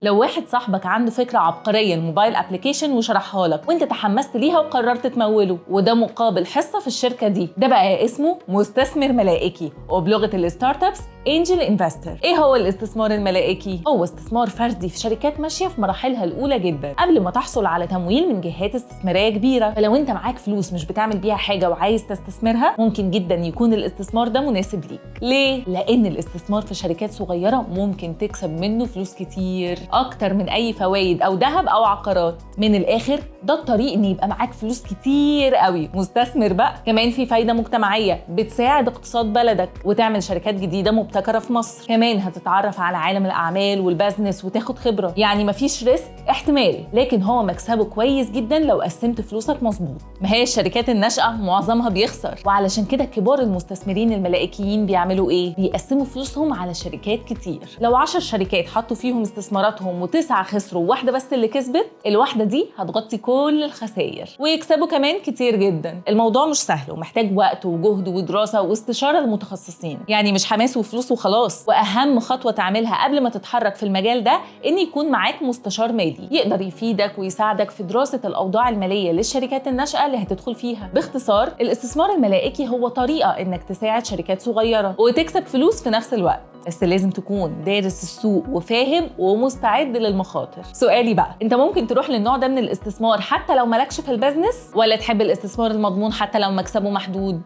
لو واحد صاحبك عنده فكرة عبقرية الموبايل ابلكيشن وشرحها لك وانت تحمست ليها وقررت تموله، وده مقابل حصة في الشركة دي، ده بقى اسمه مستثمر ملائكي، وبلغة الستارت ابس انجل انفستر. ايه هو الاستثمار الملائكي؟ هو استثمار فردي في شركات ماشية في مراحلها الأولى جدا قبل ما تحصل على تمويل من جهات استثمارية كبيرة. فلو انت معاك فلوس مش بتعمل بيها حاجة وعايز تستثمرها، ممكن جدا يكون الاستثمار ده مناسب ليك. ليه؟ لأن الاستثمار في شركات صغيرة ممكن تكسب منه فلوس كتير أكتر من أي فوائد أو ذهب أو عقارات. من الآخر ده الطريق إن يبقى معاك فلوس كتير قوي. مستثمر بقى. كمان في فايدة مجتمعية بتساعد اقتصاد بلدك وتعمل شركات جديدة مبتكرة في مصر. كمان هتتعرف على عالم الأعمال والبزنس وتاخد خبرة. يعني مفيش ريسك، احتمال، لكن هو مكسبه كويس جدا لو قسمت فلوسك مظبوط. ما هي الشركات الناشئة معظمها بيخسر، وعلشان كده كبار المستثمرين الملائكيين بيعملوا ايه؟ بيقسموا فلوسهم على شركات كتير. لو 10 شركات حطوا فيهم استثماراتهم و9 خسروا وواحدة بس اللي كسبت، الواحدة دي هتغطي كل الخسائر ويكسبوا كمان كتير جدا. الموضوع مش سهل ومحتاج وقت وجهد ودراسة واستشارة لمتخصصين، يعني مش حماس وفلوس وخلاص. واهم خطوة تعملها قبل ما تتحرك في المجال ده ان يكون معاك مستشار مالي يقدر يفيدك ويساعدك في دراسة الأوضاع المالية للشركات الناشئة اللي هتدخل فيها. باختصار، الاستثمار الملائكي هو طريقة انك تساعد شركات صغيرة وتكسب فلوس في نفس الوقت، بس لازم تكون دارس السوق وفاهم ومستعد للمخاطر. سؤالي بقى، انت ممكن تروح للنوع ده من الاستثمار حتى لو مالكش في البزنس، ولا تحب الاستثمار المضمون حتى لو مكسبه محدود؟